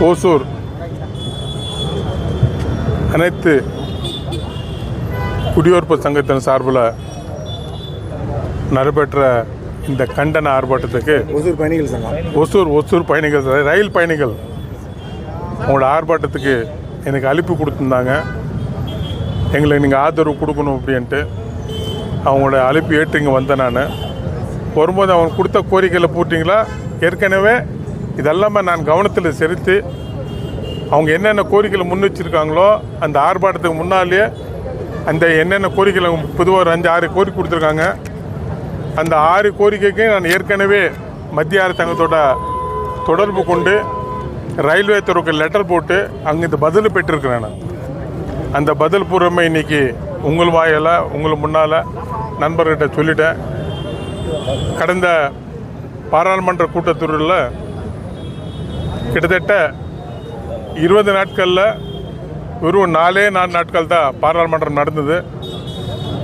ஓசூர் அனைத்து குடியிருப்பு சங்கத்தின் சார்பில் நடைபெற்ற இந்த கண்டன ஆர்ப்பாட்டத்துக்கு ஒசூர் பயணிகள் ரயில் பயணிகள் அவங்களோட ஆர்ப்பாட்டத்துக்கு எனக்கு அழைப்பு கொடுத்துருந்தாங்க. எங்களுக்கு நீங்கள் ஆதரவு கொடுக்கணும் அப்படின்ட்டு அவங்களோட அழைப்பு ஏற்று இங்கே வந்தேன். நான் வரும்போது அவங்க கொடுத்த கோரிக்கையில் போட்டிங்களா, ஏற்கனவே இதெல்லாமே நான் கவனத்தில் செலுத்தி அவங்க என்னென்ன கோரிக்கையில் முன் வச்சுருக்காங்களோ அந்த ஆர்ப்பாட்டத்துக்கு முன்னாலேயே அந்த என்னென்ன கோரிக்கையில் பொதுவாக ஒரு 5-6 கோரிக்கை கொடுத்துருக்காங்க. அந்த 6 கோரிக்கைக்கு நான் ஏற்கனவே மத்திய அரசாங்கத்தோட தொடர்பு கொண்டு ரயில்வே துறைக்கு லெட்டர் போட்டு அங்கே இந்த பதில் பெற்றிருக்கிறேன். நான் அந்த பதில் பூர்வமாக இன்றைக்கி உங்கள் வாயில் உங்கள் முன்னால் நண்பர்கிட்ட சொல்லிட்டேன். கடந்த பாராளுமன்ற கூட்டத்தொடரில் கிட்டத்தட்ட 20 நாட்களில் வெறும் 4 நாட்கள் தான் பாராளுமன்றம் நடந்தது.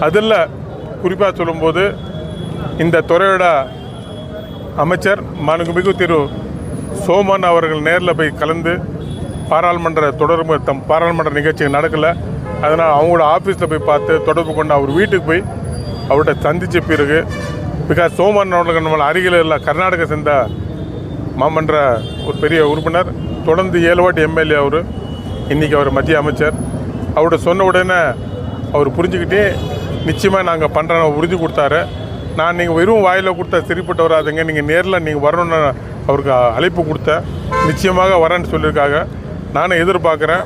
அதில் குறிப்பாக சொல்லும்போது இந்த துறையோட அமைச்சர் மாண்புமிகு திரு சோமன் அவர்கள் நேரில் போய் கலந்து பாராளுமன்ற பாராளுமன்ற நிகழ்ச்சி நடக்கலை. அதனால் அவங்களோட ஆஃபீஸில் போய் பார்த்து தொடர்பு கொண்டு அவர் வீட்டுக்கு போய் அவர்கிட்ட சந்தித்த பிறகு பிகாஸ் சோமன் அவர்கள் நம்மளை அருகில் இல்லை கர்நாடகா சேர்ந்த மாமன்ற ஒரு பெரிய உறுப்பினர், தொடர்ந்து 7 வாட்டி எம்எல்ஏ அவர், இன்றைக்கி அவர் மத்திய அமைச்சர். அவர்கிட்ட சொன்ன உடனே அவர் புரிஞ்சுக்கிட்டே நிச்சயமாக நாங்கள் பண்ணுறோம் உறுதி கொடுத்தாரு. நான் நீங்கள் வெறும் வாயில் கொடுத்தா சரிப்பட்டு வராதுங்க, நீங்கள் நேரில் நீங்கள் வரணும்னு அவருக்கு அழைப்பு கொடுத்தேன். நிச்சயமாக வரேன்னு சொல்லியிருக்காங்க. நானும் எதிர்பார்க்குறேன்.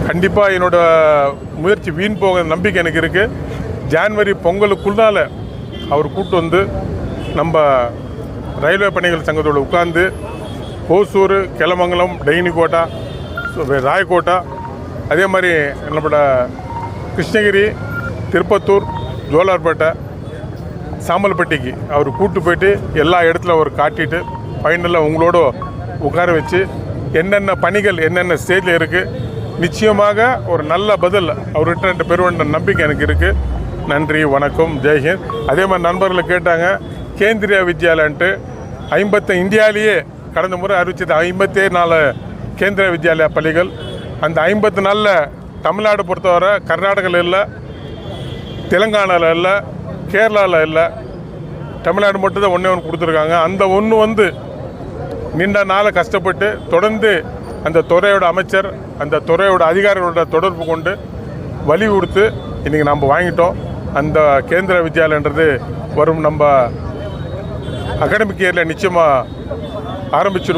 கண்டிப்பாக என்னோடய முயற்சி வீண் போக நம்பிக்கை எனக்கு இருக்குது. ஜான்வரி பொங்கலுக்குள்ளால் அவர் கூட்டு வந்து நம்ம ரயில்வே பணிகள் சங்கத்தோடு உட்கார்ந்து ஓசூர், கெலமங்கலம், டெய்னிக்கோட்டா, ராயக்கோட்டா, அதே மாதிரி நம்மளோட கிருஷ்ணகிரி, திருப்பத்தூர், ஜோலார்பேட்டை, சாம்பல்பட்டிக்கு அவர் கூட்டு போயிட்டு எல்லா இடத்துல அவர் காட்டிட்டு ஃபைனலில் உங்களோட உட்கார வச்சு என்னென்ன பணிகள் என்னென்ன ஸ்டேஜில் இருக்குது நிச்சயமாக ஒரு நல்ல பதில் அவர்கிட்ட பெறுவேன்ற நம்பிக்கை எனக்கு இருக்குது. நன்றி, வணக்கம், ஜெய்ஹிந்த். அதே மாதிரி நண்பர்களை கேட்டாங்க, கேந்திரிய வித்யாலயன்ட்டு இந்தியாவிலேயே கடந்த முறை அறிவிச்சது 54 கேந்திரிய வித்யாலயா பள்ளிகள். அந்த 54 தமிழ்நாடு பொறுத்தவரை கர்நாடகாவில் இல்லை, தெலுங்கானாவில் இல்லை, கேரளாவில் இல்லை, தமிழ்நாடு மட்டும்தான் ஒன்று கொடுத்துருக்காங்க. அந்த ஒன்று வந்து நீண்ட நாள் கஷ்டப்பட்டு தொடர்ந்து அந்த துறையோட அமைச்சர் அந்த துறையோட அதிகாரிகளோட தொடர்பு கொண்டு வலியுறுத்து இன்றைக்கி நம்ம வாங்கிட்டோம். அந்த கேந்திர வித்யாலயன்றது வரும் நம்ம அகாடமிக் இயரில் நிச்சயமாக ஆரம்பிச்சிடும்.